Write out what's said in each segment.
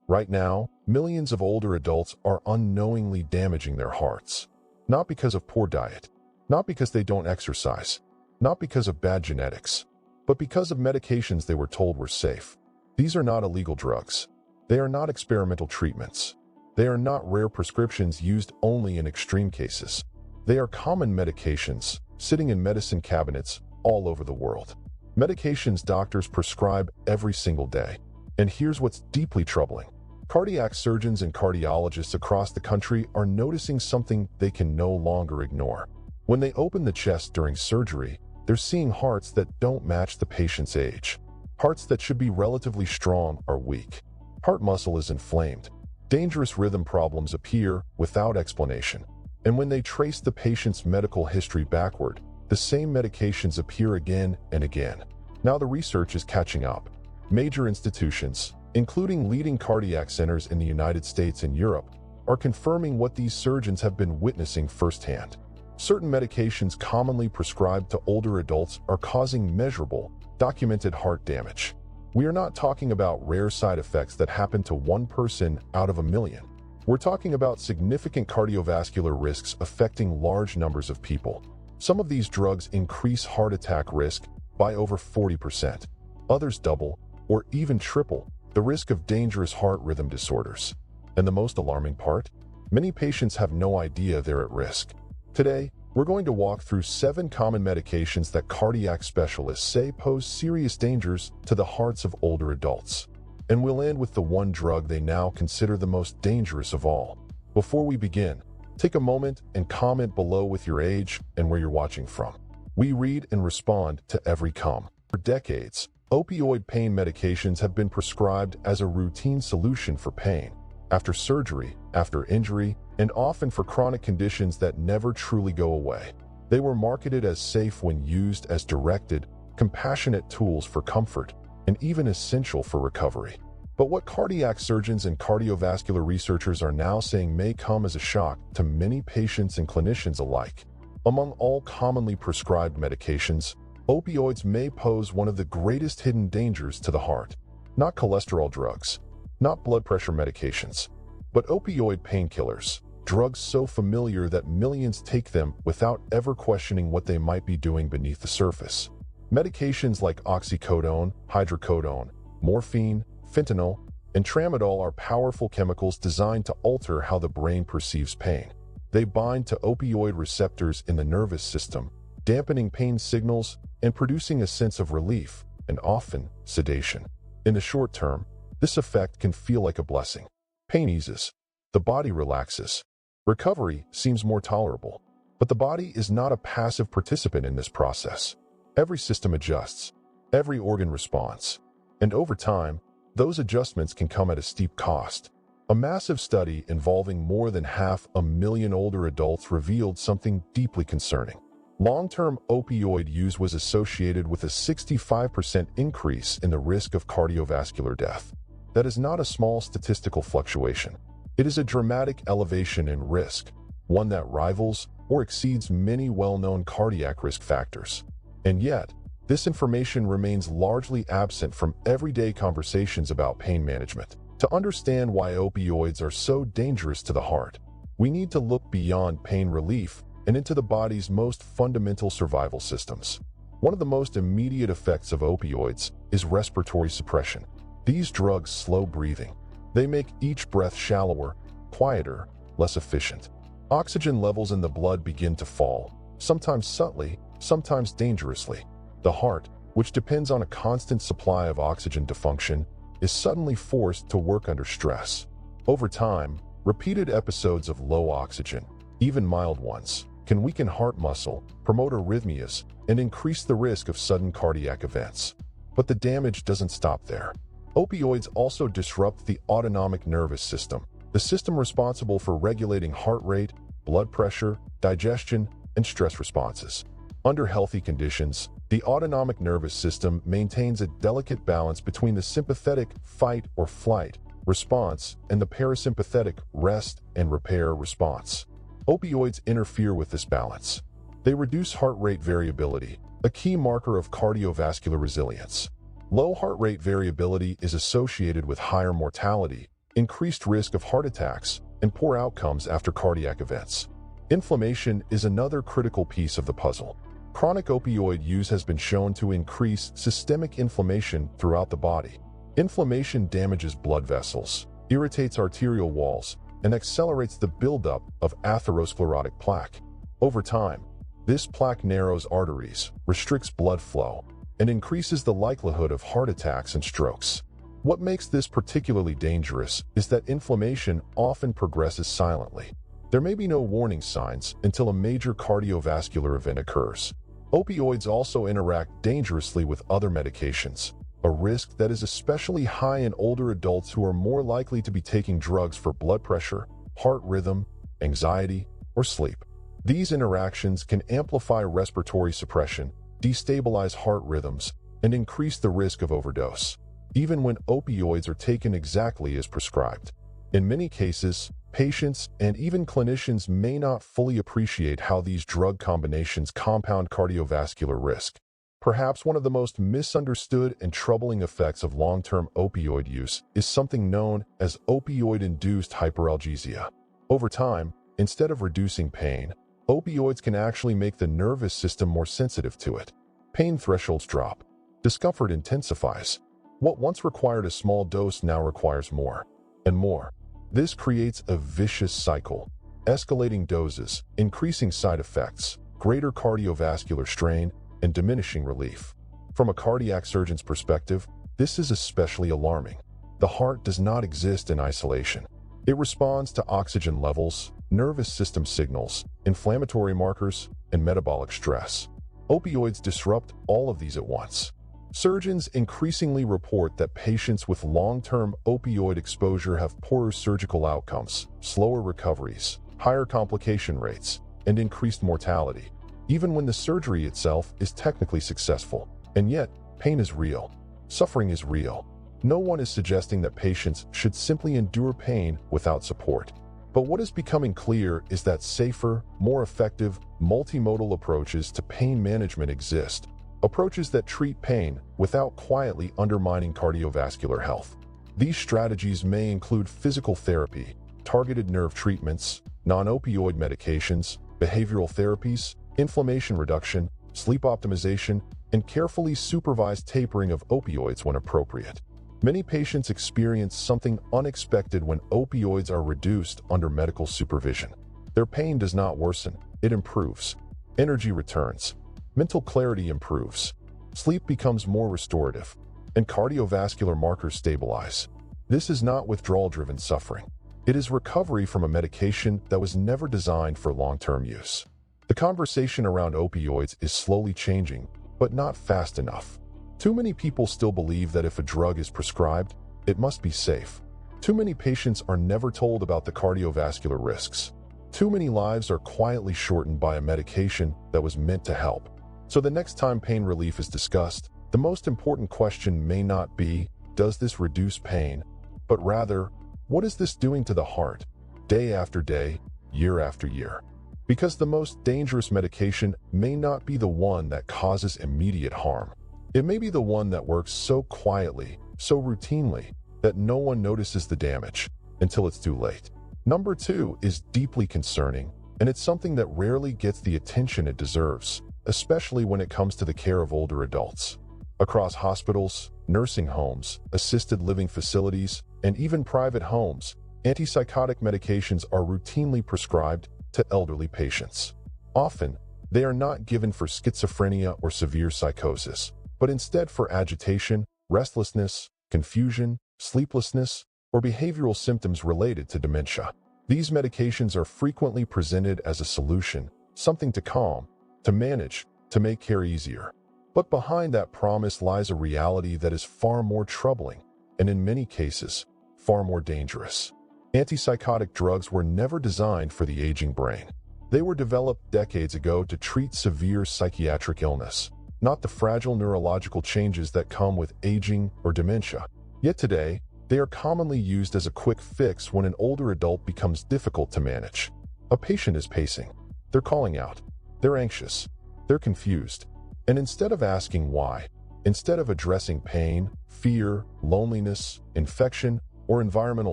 Right now, millions of older adults are unknowingly damaging their hearts. Not because of poor diet, not because they don't exercise, not because of bad genetics, but because of medications they were told were safe. These are not illegal drugs. They are not experimental treatments. They are not rare prescriptions used only in extreme cases. They are common medications sitting in medicine cabinets all over the world. Medications doctors prescribe every single day. And here's what's deeply troubling. Cardiac surgeons and cardiologists across the country are noticing something they can no longer ignore. When they open the chest during surgery, they're seeing hearts that don't match the patient's age. Hearts that should be relatively strong are weak. Heart muscle is inflamed. Dangerous rhythm problems appear without explanation. And when they trace the patient's medical history backward, the same medications appear again and again. Now the research is catching up. Major institutions, including leading cardiac centers in the United States and Europe, are confirming what these surgeons have been witnessing firsthand. Certain medications commonly prescribed to older adults are causing measurable, documented heart damage. We are not talking about rare side effects that happen to one person out of a million. We're talking about significant cardiovascular risks affecting large numbers of people. Some of these drugs increase heart attack risk by over 40%. Others double, or even triple, the risk of dangerous heart rhythm disorders. And the most alarming part? Many patients have no idea they're at risk. Today, we're going to walk through 7 common medications that cardiac specialists say pose serious dangers to the hearts of older adults. And we'll end with the one drug they now consider the most dangerous of all. Before we begin, take a moment and comment below with your age and where you're watching from. We read and respond to every comment. For decades, opioid pain medications have been prescribed as a routine solution for pain, after surgery, after injury, and often for chronic conditions that never truly go away. They were marketed as safe when used as directed, compassionate tools for comfort, and even essential for recovery. But what cardiac surgeons and cardiovascular researchers are now saying may come as a shock to many patients and clinicians alike. Among all commonly prescribed medications, opioids may pose one of the greatest hidden dangers to the heart. Not cholesterol drugs, not blood pressure medications, but opioid painkillers, drugs so familiar that millions take them without ever questioning what they might be doing beneath the surface. Medications like oxycodone, hydrocodone, morphine, fentanyl, and tramadol are powerful chemicals designed to alter how the brain perceives pain. They bind to opioid receptors in the nervous system, dampening pain signals and producing a sense of relief and often sedation. In the short term, this effect can feel like a blessing. Pain eases. The body relaxes. Recovery seems more tolerable. But the body is not a passive participant in this process. Every system adjusts. Every organ responds. And over time, those adjustments can come at a steep cost. A massive study involving more than 500,000 older adults revealed something deeply concerning. Long-term opioid use was associated with a 65% increase in the risk of cardiovascular death. That is not a small statistical fluctuation. It is a dramatic elevation in risk, one that rivals or exceeds many well-known cardiac risk factors. And yet, this information remains largely absent from everyday conversations about pain management. To understand why opioids are so dangerous to the heart, we need to look beyond pain relief and into the body's most fundamental survival systems. One of the most immediate effects of opioids is respiratory suppression. These drugs slow breathing. They make each breath shallower, quieter, less efficient. Oxygen levels in the blood begin to fall, sometimes subtly, sometimes dangerously. The heart, which depends on a constant supply of oxygen to function, is suddenly forced to work under stress. Over time, repeated episodes of low oxygen, even mild ones, can weaken heart muscle, promote arrhythmias, and increase the risk of sudden cardiac events. But the damage doesn't stop there. Opioids also disrupt the autonomic nervous system, the system responsible for regulating heart rate, blood pressure, digestion, and stress responses. Under healthy conditions, the autonomic nervous system maintains a delicate balance between the sympathetic fight or flight response and the parasympathetic rest and repair response. Opioids interfere with this balance. They reduce heart rate variability, a key marker of cardiovascular resilience. Low heart rate variability is associated with higher mortality, increased risk of heart attacks, and poor outcomes after cardiac events. Inflammation is another critical piece of the puzzle. Chronic opioid use has been shown to increase systemic inflammation throughout the body. Inflammation damages blood vessels, irritates arterial walls, and accelerates the buildup of atherosclerotic plaque. Over time, this plaque narrows arteries, restricts blood flow, and increases the likelihood of heart attacks and strokes. What makes this particularly dangerous is that inflammation often progresses silently. There may be no warning signs until a major cardiovascular event occurs. Opioids also interact dangerously with other medications, a risk that is especially high in older adults who are more likely to be taking drugs for blood pressure, heart rhythm, anxiety, or sleep. These interactions can amplify respiratory suppression, destabilize heart rhythms, and increase the risk of overdose, even when opioids are taken exactly as prescribed. In many cases, patients and even clinicians may not fully appreciate how these drug combinations compound cardiovascular risk. Perhaps one of the most misunderstood and troubling effects of long-term opioid use is something known as opioid-induced hyperalgesia. Over time, instead of reducing pain, opioids can actually make the nervous system more sensitive to it. Pain thresholds drop. Discomfort intensifies. What once required a small dose now requires more and more. This creates a vicious cycle. Escalating doses, increasing side effects, greater cardiovascular strain, and diminishing relief. From a cardiac surgeon's perspective, this is especially alarming. The heart does not exist in isolation. It responds to oxygen levels, nervous system signals, inflammatory markers, and metabolic stress. Opioids disrupt all of these at once. Surgeons increasingly report that patients with long-term opioid exposure have poorer surgical outcomes, slower recoveries, higher complication rates, and increased mortality, even when the surgery itself is technically successful. And yet, pain is real. Suffering is real. No one is suggesting that patients should simply endure pain without support. But what is becoming clear is that safer, more effective, multimodal approaches to pain management exist. Approaches that treat pain without quietly undermining cardiovascular health. These strategies may include physical therapy, targeted nerve treatments, non-opioid medications, behavioral therapies, inflammation reduction, sleep optimization, and carefully supervised tapering of opioids when appropriate. Many patients experience something unexpected when opioids are reduced under medical supervision. Their pain does not worsen, it improves. Energy returns. Mental clarity improves, sleep becomes more restorative, and cardiovascular markers stabilize. This is not withdrawal-driven suffering. It is recovery from a medication that was never designed for long-term use. The conversation around opioids is slowly changing, but not fast enough. Too many people still believe that if a drug is prescribed, it must be safe. Too many patients are never told about the cardiovascular risks. Too many lives are quietly shortened by a medication that was meant to help. So the next time pain relief is discussed, the most important question may not be, does this reduce pain? But rather, what is this doing to the heart, day after day, year after year? Because the most dangerous medication may not be the one that causes immediate harm. It may be the one that works so quietly, so routinely, that no one notices the damage until it's too late. Number 2 is deeply concerning, and it's something that rarely gets the attention it deserves, especially when it comes to the care of older adults. Across hospitals, nursing homes, assisted living facilities, and even private homes, antipsychotic medications are routinely prescribed to elderly patients. Often, they are not given for schizophrenia or severe psychosis, but instead for agitation, restlessness, confusion, sleeplessness, or behavioral symptoms related to dementia. These medications are frequently presented as a solution, something to calm, to manage, to make care easier. But behind that promise lies a reality that is far more troubling, and in many cases, far more dangerous. Antipsychotic drugs were never designed for the aging brain. They were developed decades ago to treat severe psychiatric illness, not the fragile neurological changes that come with aging or dementia. Yet today, they are commonly used as a quick fix when an older adult becomes difficult to manage. A patient is pacing. They're calling out. They're anxious. They're confused. And instead of asking why, instead of addressing pain, fear, loneliness, infection, or environmental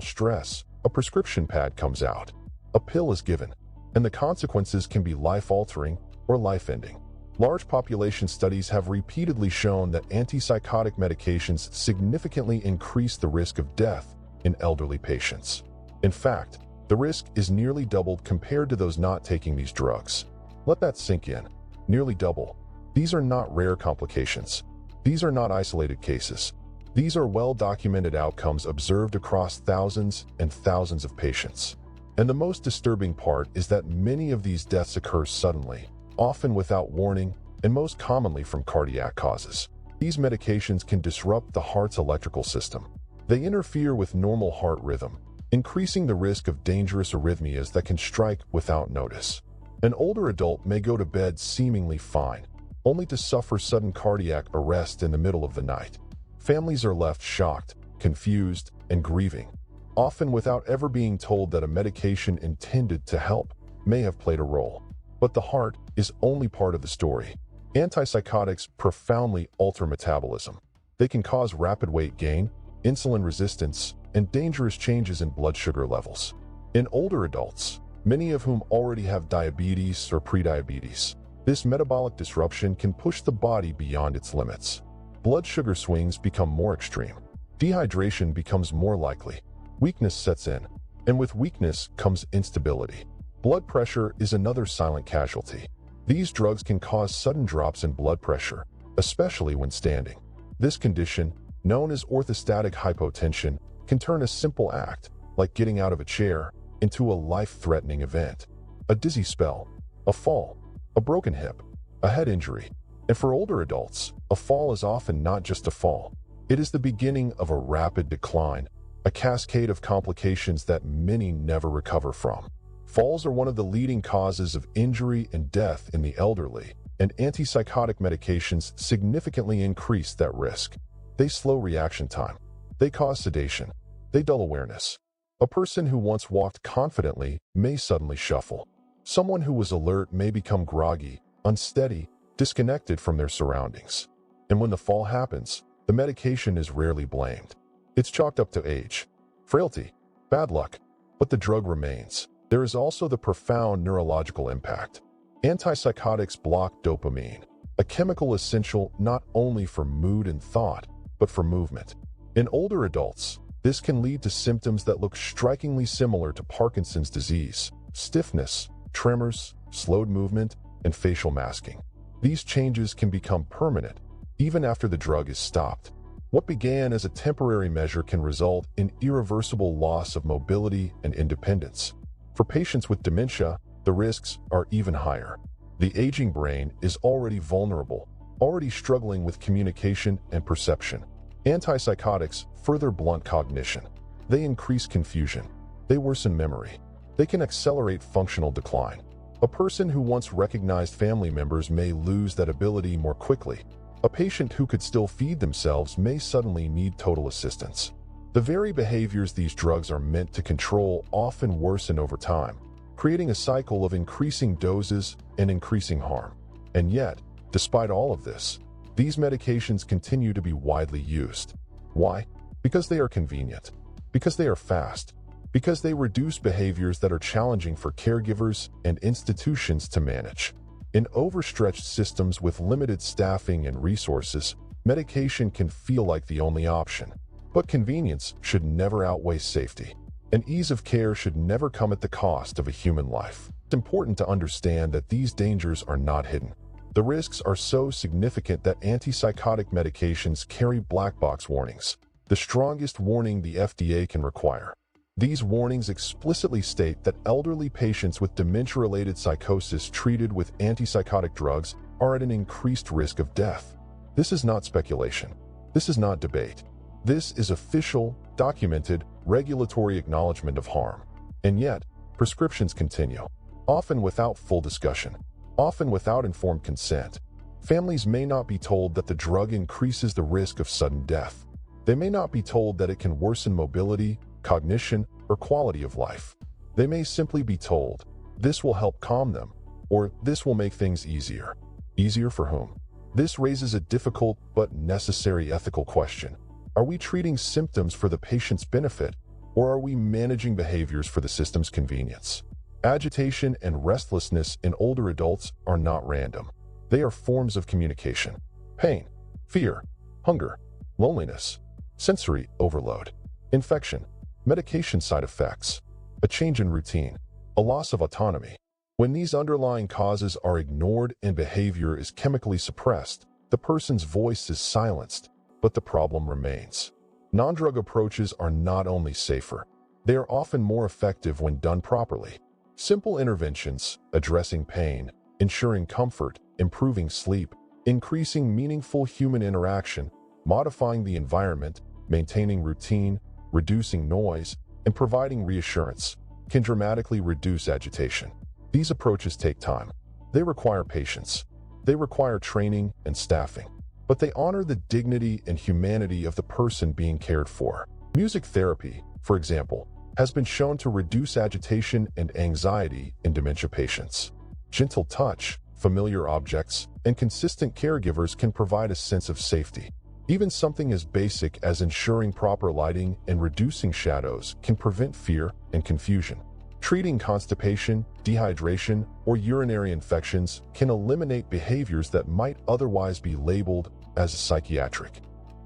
stress, a prescription pad comes out. A pill is given, and the consequences can be life-altering or life-ending. Large population studies have repeatedly shown that antipsychotic medications significantly increase the risk of death in elderly patients. In fact, the risk is nearly doubled compared to those not taking these drugs. Let that sink in. Nearly double. These are not rare complications. These are not isolated cases. These are well-documented outcomes observed across thousands and thousands of patients. And the most disturbing part is that many of these deaths occur suddenly, often without warning, and most commonly from cardiac causes. These medications can disrupt the heart's electrical system. They interfere with normal heart rhythm, increasing the risk of dangerous arrhythmias that can strike without notice. An older adult may go to bed seemingly fine, only to suffer sudden cardiac arrest in the middle of the night. Families are left shocked, confused, and grieving, often without ever being told that a medication intended to help may have played a role. But the heart is only part of the story. Antipsychotics profoundly alter metabolism. They can cause rapid weight gain, insulin resistance, and dangerous changes in blood sugar levels. In older adults, many of whom already have diabetes or prediabetes, this metabolic disruption can push the body beyond its limits. Blood sugar swings become more extreme. Dehydration becomes more likely. Weakness sets in, and with weakness comes instability. Blood pressure is another silent casualty. These drugs can cause sudden drops in blood pressure, especially when standing. This condition, known as orthostatic hypotension, can turn a simple act, like getting out of a chair, into a life-threatening event. A dizzy spell, a fall, a broken hip, a head injury. And for older adults, a fall is often not just a fall. It is the beginning of a rapid decline, a cascade of complications that many never recover from. Falls are one of the leading causes of injury and death in the elderly, and antipsychotic medications significantly increase that risk. They slow reaction time. They cause sedation. They dull awareness. A person who once walked confidently may suddenly shuffle. Someone who was alert may become groggy, unsteady, disconnected from their surroundings. And when the fall happens, the medication is rarely blamed. It's chalked up to age, frailty, bad luck, but the drug remains. There is also the profound neurological impact. Antipsychotics block dopamine, a chemical essential not only for mood and thought, but for movement. In older adults, this can lead to symptoms that look strikingly similar to Parkinson's disease: stiffness, tremors, slowed movement, and facial masking. These changes can become permanent, even after the drug is stopped. What began as a temporary measure can result in irreversible loss of mobility and independence. For patients with dementia, the risks are even higher. The aging brain is already vulnerable, already struggling with communication and perception. Antipsychotics further blunt cognition. They increase confusion. They worsen memory. They can accelerate functional decline. A person who once recognized family members may lose that ability more quickly. A patient who could still feed themselves may suddenly need total assistance. The very behaviors these drugs are meant to control often worsen over time, creating a cycle of increasing doses and increasing harm. And yet, despite all of this, these medications continue to be widely used. Why? Because they are convenient. Because they are fast. Because they reduce behaviors that are challenging for caregivers and institutions to manage. In overstretched systems with limited staffing and resources, medication can feel like the only option. But convenience should never outweigh safety, and ease of care should never come at the cost of a human life. It's important to understand that these dangers are not hidden. The risks are so significant that antipsychotic medications carry black box warnings, the strongest warning the FDA can require. These warnings explicitly state that elderly patients with dementia-related psychosis treated with antipsychotic drugs are at an increased risk of death. This is not speculation. This is not debate. This is official, documented, regulatory acknowledgement of harm. And yet, prescriptions continue, often without full discussion, often without informed consent. Families may not be told that the drug increases the risk of sudden death. They may not be told that it can worsen mobility, cognition, or quality of life. They may simply be told, this will help calm them, or this will make things easier. Easier for whom? This raises a difficult but necessary ethical question. Are we treating symptoms for the patient's benefit, Or are we managing behaviors for the system's convenience? Agitation and restlessness in older adults are not random. They are forms of communication. Pain, fear, hunger, loneliness, sensory overload, infection, medication side effects, a change in routine, a loss of autonomy. When these underlying causes are ignored and behavior is chemically suppressed, the person's voice is silenced, but the problem remains. Non-drug approaches are not only safer, they are often more effective when done properly. Simple interventions, addressing pain, ensuring comfort, improving sleep, increasing meaningful human interaction, modifying the environment, maintaining routine, reducing noise, and providing reassurance, can dramatically reduce agitation. These approaches take time. They require patience. They require training and staffing. But they honor the dignity and humanity of the person being cared for. Music therapy, for example, has been shown to reduce agitation and anxiety in dementia patients. Gentle touch, familiar objects, and consistent caregivers can provide a sense of safety. Even something as basic as ensuring proper lighting and reducing shadows can prevent fear and confusion. Treating constipation, dehydration, or urinary infections can eliminate behaviors that might otherwise be labeled as psychiatric.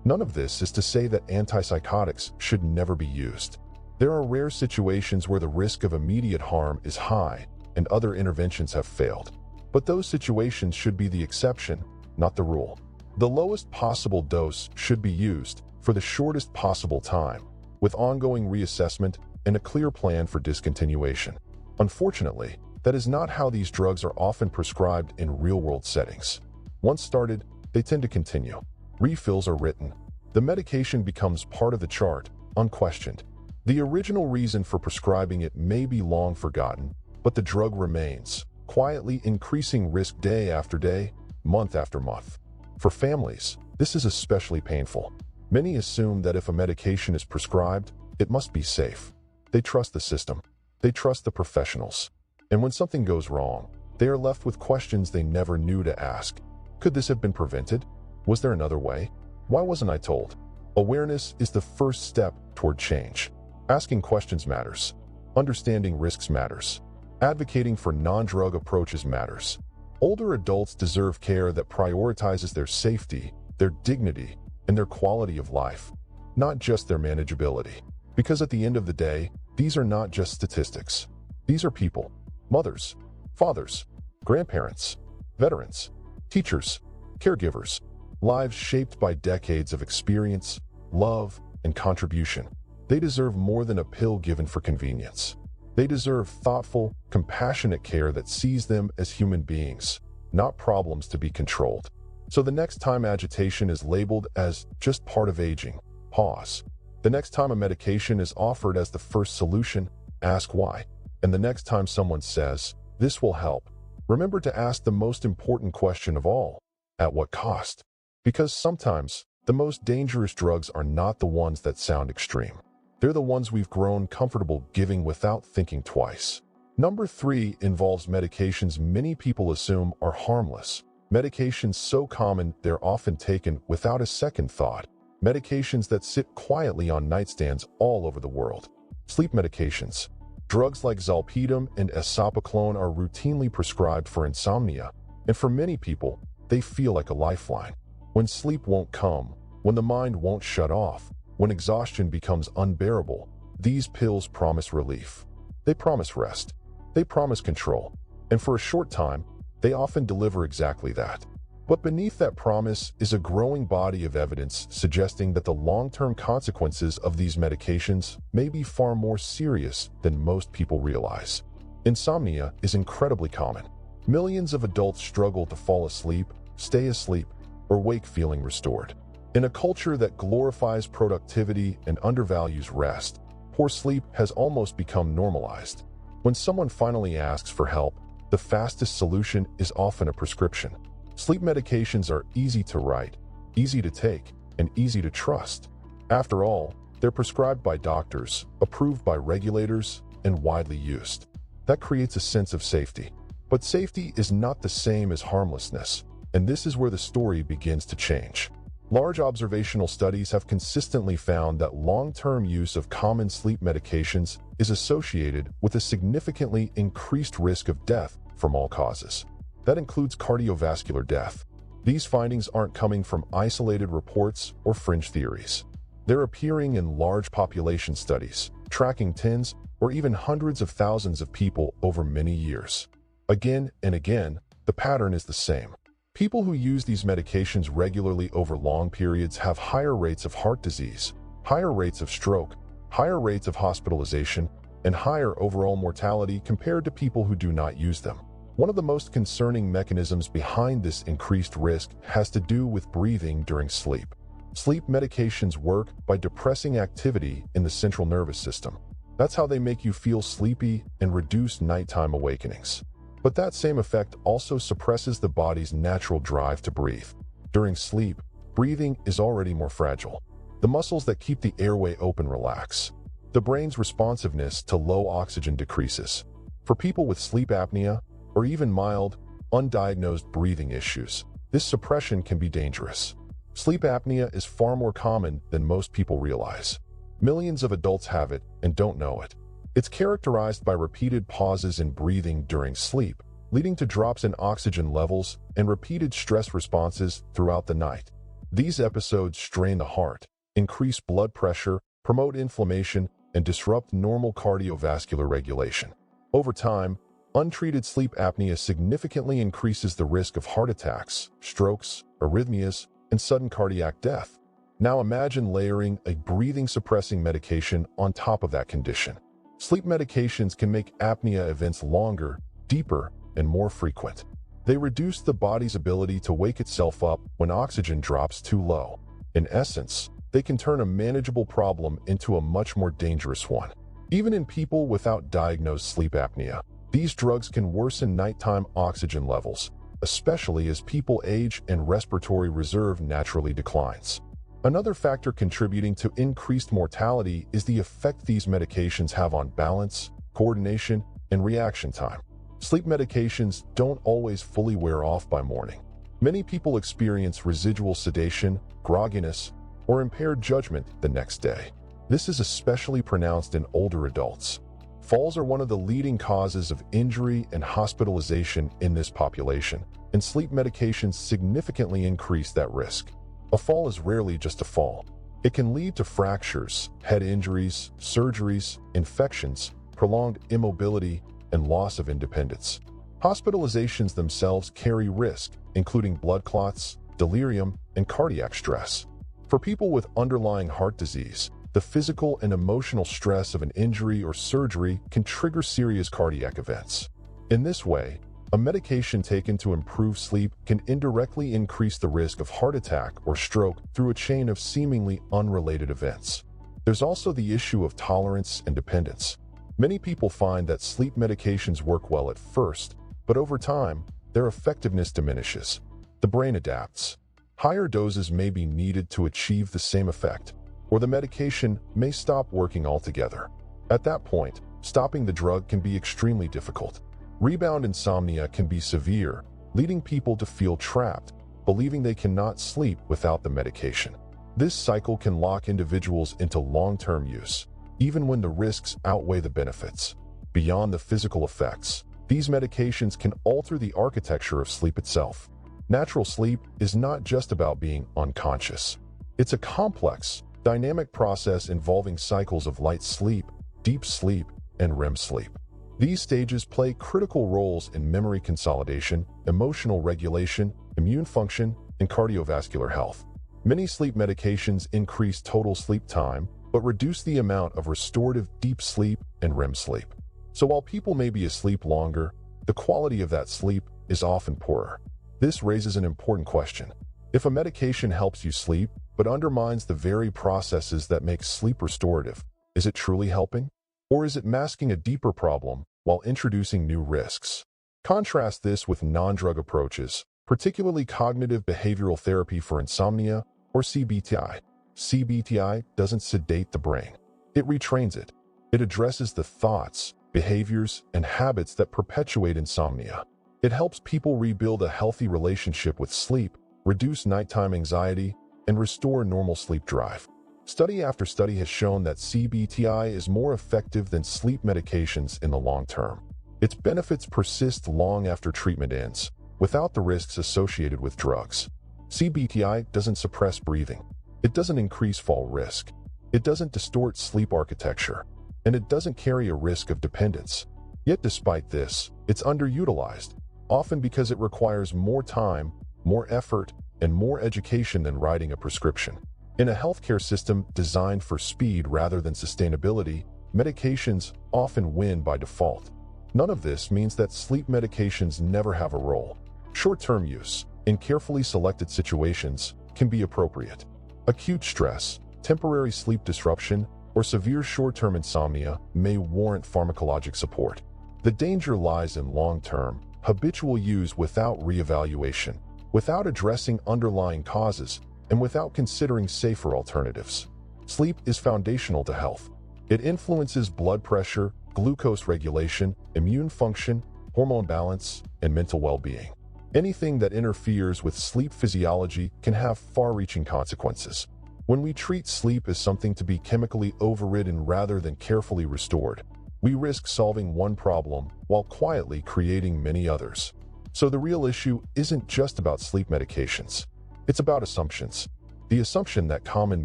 None of this is to say that antipsychotics should never be used. There are rare situations where the risk of immediate harm is high and other interventions have failed. But those situations should be the exception, not the rule. The lowest possible dose should be used for the shortest possible time, with ongoing reassessment and a clear plan for discontinuation. Unfortunately, that is not how these drugs are often prescribed in real-world settings. Once started, they tend to continue. Refills are written. The medication becomes part of the chart, unquestioned. The original reason for prescribing it may be long forgotten, but the drug remains, quietly increasing risk day after day, month after month. For families, this is especially painful. Many assume that if a medication is prescribed, it must be safe. They trust the system. They trust the professionals. And when something goes wrong, they are left with questions they never knew to ask. Could this have been prevented? Was there another way? Why wasn't I told? Awareness is the first step toward change. Asking questions matters. Understanding risks matters. Advocating for non-drug approaches matters. Older adults deserve care that prioritizes their safety, their dignity, and their quality of life, not just their manageability. Because at the end of the day, these are not just statistics. These are people, mothers, fathers, grandparents, veterans, teachers, caregivers, lives shaped by decades of experience, love, and contribution. They deserve more than a pill given for convenience. They deserve thoughtful, compassionate care that sees them as human beings, not problems to be controlled. So the next time agitation is labeled as just part of aging, pause. The next time a medication is offered as the first solution, ask why. And the next time someone says, this will help, remember to ask the most important question of all, at what cost? Because sometimes, the most dangerous drugs are not the ones that sound extreme. They're the ones we've grown comfortable giving without thinking twice. Number 3 involves medications many people assume are harmless. Medications so common they're often taken without a second thought. Medications that sit quietly on nightstands all over the world. Sleep medications. Drugs like zolpidem and esopacolone are routinely prescribed for insomnia, and for many people, they feel like a lifeline. When sleep won't come, when the mind won't shut off, when exhaustion becomes unbearable, these pills promise relief. They promise rest. They promise control. And for a short time, they often deliver exactly that. But beneath that promise is a growing body of evidence suggesting that the long-term consequences of these medications may be far more serious than most people realize. Insomnia is incredibly common. Millions of adults struggle to fall asleep, stay asleep, or wake feeling restored. In a culture that glorifies productivity and undervalues rest, poor sleep has almost become normalized. When someone finally asks for help, the fastest solution is often a prescription. Sleep medications are easy to write, easy to take, and easy to trust. After all, they're prescribed by doctors, approved by regulators, and widely used. That creates a sense of safety. But safety is not the same as harmlessness, and this is where the story begins to change. Large observational studies have consistently found that long-term use of common sleep medications is associated with a significantly increased risk of death from all causes. That includes cardiovascular death. These findings aren't coming from isolated reports or fringe theories. They're appearing in large population studies, tracking tens or even hundreds of thousands of people over many years. Again and again, the pattern is the same. People who use these medications regularly over long periods have higher rates of heart disease, higher rates of stroke, higher rates of hospitalization, and higher overall mortality compared to people who do not use them. One of the most concerning mechanisms behind this increased risk has to do with breathing during sleep. Sleep medications work by depressing activity in the central nervous system. That's how they make you feel sleepy and reduce nighttime awakenings. But that same effect also suppresses the body's natural drive to breathe. During sleep, breathing is already more fragile. The muscles that keep the airway open relax. The brain's responsiveness to low oxygen decreases. For people with sleep apnea, or even mild, undiagnosed breathing issues, this suppression can be dangerous. Sleep apnea is far more common than most people realize. Millions of adults have it and don't know it. It's characterized by repeated pauses in breathing during sleep, leading to drops in oxygen levels and repeated stress responses throughout the night. These episodes strain the heart, increase blood pressure, promote inflammation, and disrupt normal cardiovascular regulation. Over time, untreated sleep apnea significantly increases the risk of heart attacks, strokes, arrhythmias, and sudden cardiac death. Now imagine layering a breathing-suppressing medication on top of that condition. Sleep medications can make apnea events longer, deeper, and more frequent. They reduce the body's ability to wake itself up when oxygen drops too low. In essence, they can turn a manageable problem into a much more dangerous one. Even in people without diagnosed sleep apnea, these drugs can worsen nighttime oxygen levels, especially as people age and respiratory reserve naturally declines. Another factor contributing to increased mortality is the effect these medications have on balance, coordination, and reaction time. Sleep medications don't always fully wear off by morning. Many people experience residual sedation, grogginess, or impaired judgment the next day. This is especially pronounced in older adults. Falls are one of the leading causes of injury and hospitalization in this population, and sleep medications significantly increase that risk. A fall is rarely just a fall. It can lead to fractures, head injuries, surgeries, infections, prolonged immobility, and loss of independence. Hospitalizations themselves carry risk, including blood clots, delirium, and cardiac stress. For people with underlying heart disease, the physical and emotional stress of an injury or surgery can trigger serious cardiac events. In this way, a medication taken to improve sleep can indirectly increase the risk of heart attack or stroke through a chain of seemingly unrelated events. There's also the issue of tolerance and dependence. Many people find that sleep medications work well at first, but over time, their effectiveness diminishes. The brain adapts. Higher doses may be needed to achieve the same effect, or the medication may stop working altogether. At that point, stopping the drug can be extremely difficult. Rebound insomnia can be severe, leading people to feel trapped, believing they cannot sleep without the medication. This cycle can lock individuals into long-term use, even when the risks outweigh the benefits. Beyond the physical effects, these medications can alter the architecture of sleep itself. Natural sleep is not just about being unconscious. It's a complex, dynamic process involving cycles of light sleep, deep sleep, and REM sleep. These stages play critical roles in memory consolidation, emotional regulation, immune function, and cardiovascular health. Many sleep medications increase total sleep time, but reduce the amount of restorative deep sleep and REM sleep. So while people may be asleep longer, the quality of that sleep is often poorer. This raises an important question. If a medication helps you sleep, but undermines the very processes that make sleep restorative, is it truly helping? Or is it masking a deeper problem while introducing new risks? Contrast this with non-drug approaches, particularly cognitive behavioral therapy for insomnia or CBTI. CBTI doesn't sedate the brain. It retrains it. It addresses the thoughts, behaviors, and habits that perpetuate insomnia. It helps people rebuild a healthy relationship with sleep, reduce nighttime anxiety, and restore normal sleep drive. Study after study has shown that CBTI is more effective than sleep medications in the long term. Its benefits persist long after treatment ends, without the risks associated with drugs. CBTI doesn't suppress breathing. It doesn't increase fall risk. It doesn't distort sleep architecture. And it doesn't carry a risk of dependence. Yet despite this, it's underutilized, often because it requires more time, more effort, and more education than writing a prescription. In a healthcare system designed for speed rather than sustainability, medications often win by default. None of this means that sleep medications never have a role. Short-term use, in carefully selected situations, can be appropriate. Acute stress, temporary sleep disruption, or severe short-term insomnia may warrant pharmacologic support. The danger lies in long-term, habitual use without reevaluation, without addressing underlying causes, and without considering safer alternatives. Sleep is foundational to health. It influences blood pressure, glucose regulation, immune function, hormone balance, and mental well-being. Anything that interferes with sleep physiology can have far-reaching consequences. When we treat sleep as something to be chemically overridden rather than carefully restored, we risk solving one problem while quietly creating many others. So the real issue isn't just about sleep medications. It's about assumptions. The assumption that common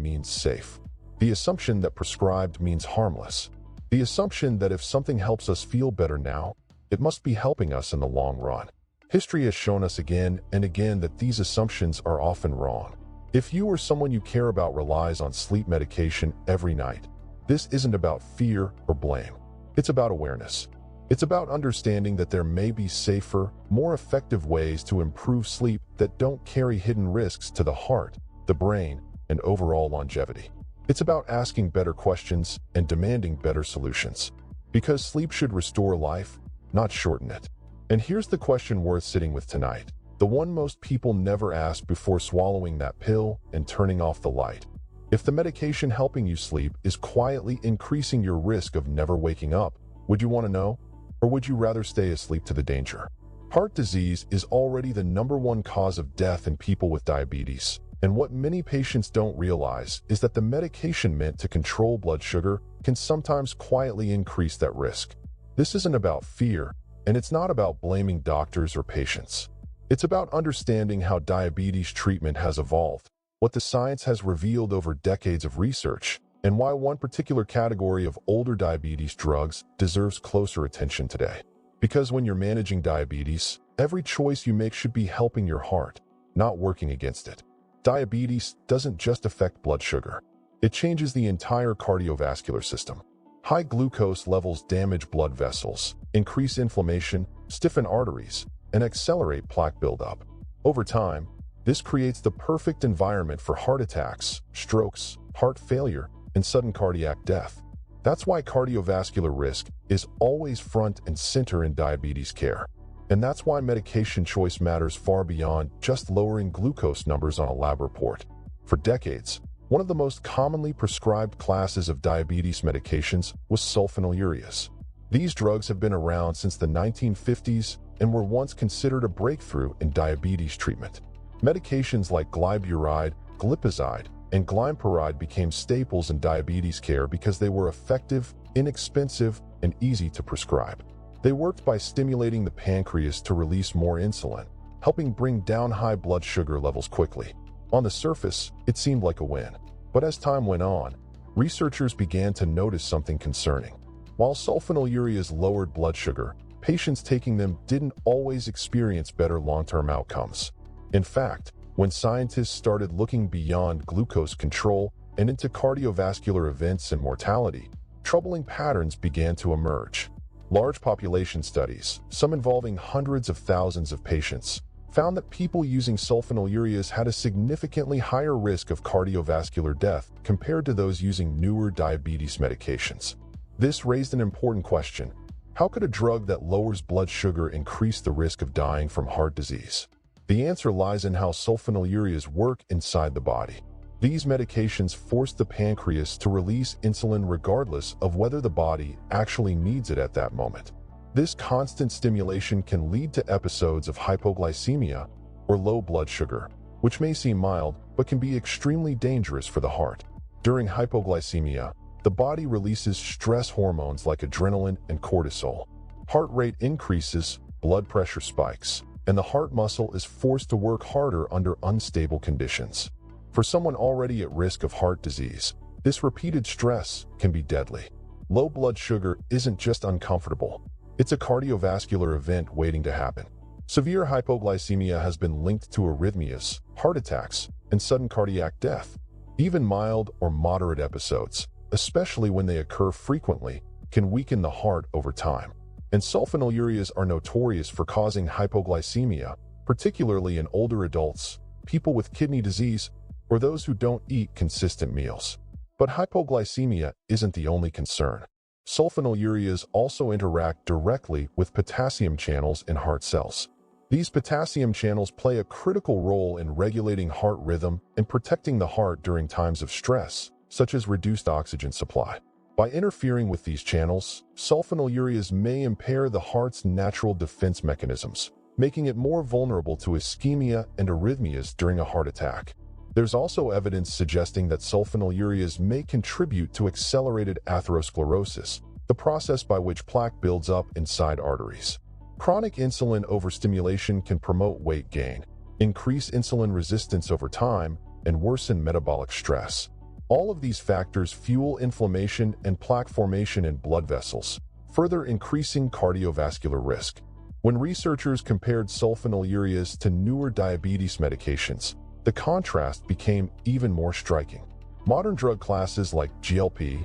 means safe. The assumption that prescribed means harmless. The assumption that if something helps us feel better now, it must be helping us in the long run. History has shown us again and again that these assumptions are often wrong. If you or someone you care about relies on sleep medication every night, this isn't about fear or blame. It's about awareness. It's about understanding that there may be safer, more effective ways to improve sleep that don't carry hidden risks to the heart, the brain, and overall longevity. It's about asking better questions and demanding better solutions. Because sleep should restore life, not shorten it. And here's the question worth sitting with tonight. The one most people never ask before swallowing that pill and turning off the light. If the medication helping you sleep is quietly increasing your risk of never waking up, would you want to know? Or would you rather stay asleep to the danger? Heart disease is already the #1 cause of death in people with diabetes. And what many patients don't realize is that the medication meant to control blood sugar can sometimes quietly increase that risk. This isn't about fear, and it's not about blaming doctors or patients. It's about understanding how diabetes treatment has evolved, what the science has revealed over decades of research, and why one particular category of older diabetes drugs deserves closer attention today. Because when you're managing diabetes, every choice you make should be helping your heart, not working against it. Diabetes doesn't just affect blood sugar. It changes the entire cardiovascular system. High glucose levels damage blood vessels, increase inflammation, stiffen arteries, and accelerate plaque buildup. Over time, this creates the perfect environment for heart attacks, strokes, heart failure, and sudden cardiac death. That's why cardiovascular risk is always front and center in diabetes care. And that's why medication choice matters far beyond just lowering glucose numbers on a lab report. For decades, one of the most commonly prescribed classes of diabetes medications was sulfonylureas. These drugs have been around since the 1950s and were once considered a breakthrough in diabetes treatment. Medications like glyburide, glipizide, and glimepiride became staples in diabetes care because they were effective, inexpensive, and easy to prescribe. They worked by stimulating the pancreas to release more insulin, helping bring down high blood sugar levels quickly. On the surface, it seemed like a win. But as time went on, researchers began to notice something concerning. While sulfonylureas lowered blood sugar, patients taking them didn't always experience better long-term outcomes. In fact, when scientists started looking beyond glucose control and into cardiovascular events and mortality, troubling patterns began to emerge. Large population studies, some involving hundreds of thousands of patients, found that people using sulfonylureas had a significantly higher risk of cardiovascular death compared to those using newer diabetes medications. This raised an important question. How could a drug that lowers blood sugar increase the risk of dying from heart disease? The answer lies in how sulfonylureas work inside the body. These medications force the pancreas to release insulin regardless of whether the body actually needs it at that moment. This constant stimulation can lead to episodes of hypoglycemia or low blood sugar, which may seem mild, but can be extremely dangerous for the heart. During hypoglycemia, the body releases stress hormones like adrenaline and cortisol. Heart rate increases, blood pressure spikes, and the heart muscle is forced to work harder under unstable conditions. For someone already at risk of heart disease, this repeated stress can be deadly. Low blood sugar isn't just uncomfortable. It's a cardiovascular event waiting to happen. Severe hypoglycemia has been linked to arrhythmias, heart attacks, and sudden cardiac death. Even mild or moderate episodes, especially when they occur frequently, can weaken the heart over time. And sulfonylureas are notorious for causing hypoglycemia, particularly in older adults, people with kidney disease, or those who don't eat consistent meals. But hypoglycemia isn't the only concern. Sulfonylureas also interact directly with potassium channels in heart cells. These potassium channels play a critical role in regulating heart rhythm and protecting the heart during times of stress, such as reduced oxygen supply. By interfering with these channels, sulfonylureas may impair the heart's natural defense mechanisms, making it more vulnerable to ischemia and arrhythmias during a heart attack. There's also evidence suggesting that sulfonylureas may contribute to accelerated atherosclerosis, the process by which plaque builds up inside arteries. Chronic insulin overstimulation can promote weight gain, increase insulin resistance over time, and worsen metabolic stress. All of these factors fuel inflammation and plaque formation in blood vessels, further increasing cardiovascular risk. When researchers compared sulfonylureas to newer diabetes medications, the contrast became even more striking. Modern drug classes like GLP-1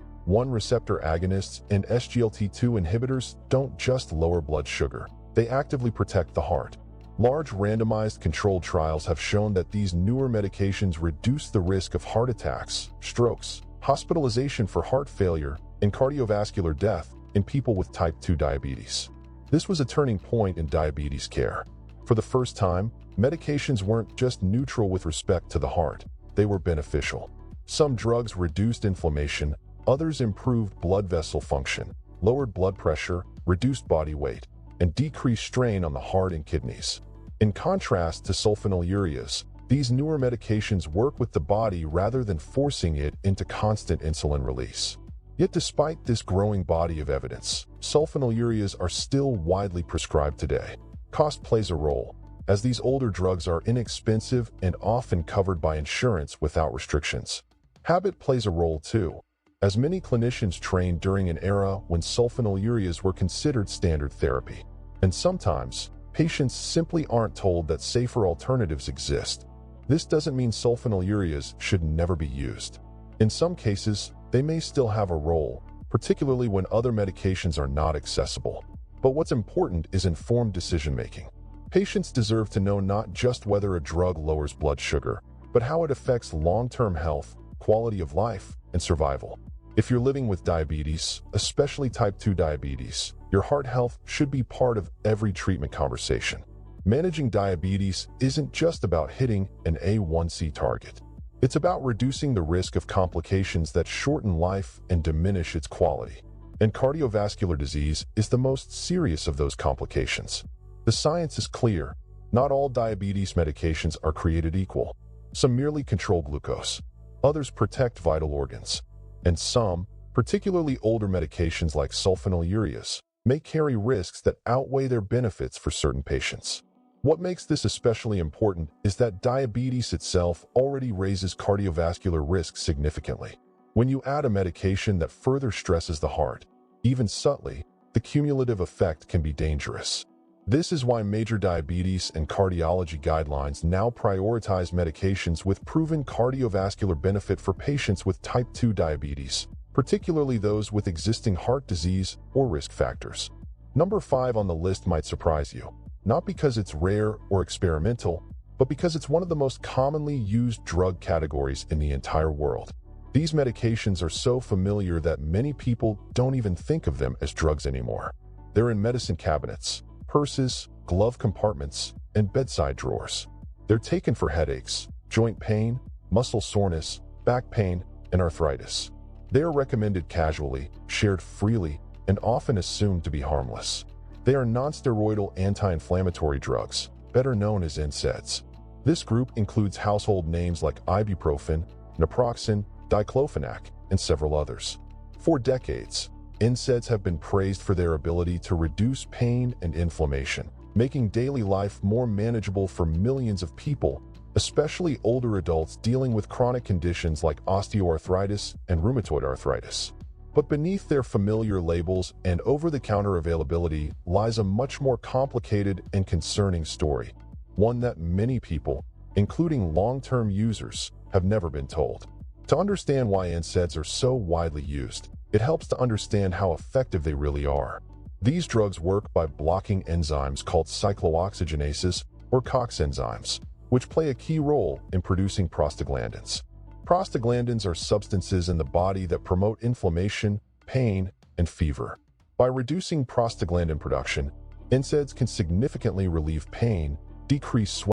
receptor agonists and SGLT2 inhibitors don't just lower blood sugar, they actively protect the heart. Large randomized controlled trials have shown that these newer medications reduce the risk of heart attacks, strokes, hospitalization for heart failure, and cardiovascular death in people with type 2 diabetes. This was a turning point in diabetes care. For the first time, medications weren't just neutral with respect to the heart, they were beneficial. Some drugs reduced inflammation, others improved blood vessel function, lowered blood pressure, reduced body weight, and decreased strain on the heart and kidneys. In contrast to sulfonylureas, these newer medications work with the body rather than forcing it into constant insulin release. Yet despite this growing body of evidence, sulfonylureas are still widely prescribed today. Cost plays a role, as these older drugs are inexpensive and often covered by insurance without restrictions. Habit plays a role too, as many clinicians trained during an era when sulfonylureas were considered standard therapy. And sometimes, patients simply aren't told that safer alternatives exist. This doesn't mean sulfonylureas should never be used. In some cases, they may still have a role, particularly when other medications are not accessible. But what's important is informed decision-making. Patients deserve to know not just whether a drug lowers blood sugar, but how it affects long-term health, quality of life, and survival. If you're living with diabetes, especially type 2 diabetes, your heart health should be part of every treatment conversation. Managing diabetes isn't just about hitting an A1C target. It's about reducing the risk of complications that shorten life and diminish its quality. And cardiovascular disease is the most serious of those complications. The science is clear. Not all diabetes medications are created equal. Some merely control glucose. Others protect vital organs. And some, particularly older medications like sulfonylureas, may carry risks that outweigh their benefits for certain patients. What makes this especially important is that diabetes itself already raises cardiovascular risk significantly. When you add a medication that further stresses the heart, even subtly, the cumulative effect can be dangerous. This is why major diabetes and cardiology guidelines now prioritize medications with proven cardiovascular benefit for patients with type 2 diabetes, particularly those with existing heart disease or risk factors. Number 5 on the list might surprise you, not because it's rare or experimental, but because it's one of the most commonly used drug categories in the entire world. These medications are so familiar that many people don't even think of them as drugs anymore. They're in medicine cabinets, purses, glove compartments, and bedside drawers. They're taken for headaches, joint pain, muscle soreness, back pain, and arthritis. They are recommended casually, shared freely, and often assumed to be harmless. They are non-steroidal anti-inflammatory drugs, better known as NSAIDs. This group includes household names like ibuprofen, naproxen, diclofenac, and several others. For decades, NSAIDs have been praised for their ability to reduce pain and inflammation, making daily life more manageable for millions of people, especially older adults dealing with chronic conditions like osteoarthritis and rheumatoid arthritis. But beneath their familiar labels and over-the-counter availability lies a much more complicated and concerning story, one that many people, including long-term users, have never been told. To understand why NSAIDs are so widely used, it helps to understand how effective they really are. These drugs work by blocking enzymes called cyclooxygenases, or COX enzymes, which play a key role in producing prostaglandins. Prostaglandins are substances in the body that promote inflammation, pain, and fever. By reducing prostaglandin production, NSAIDs can significantly relieve pain, decrease sweating,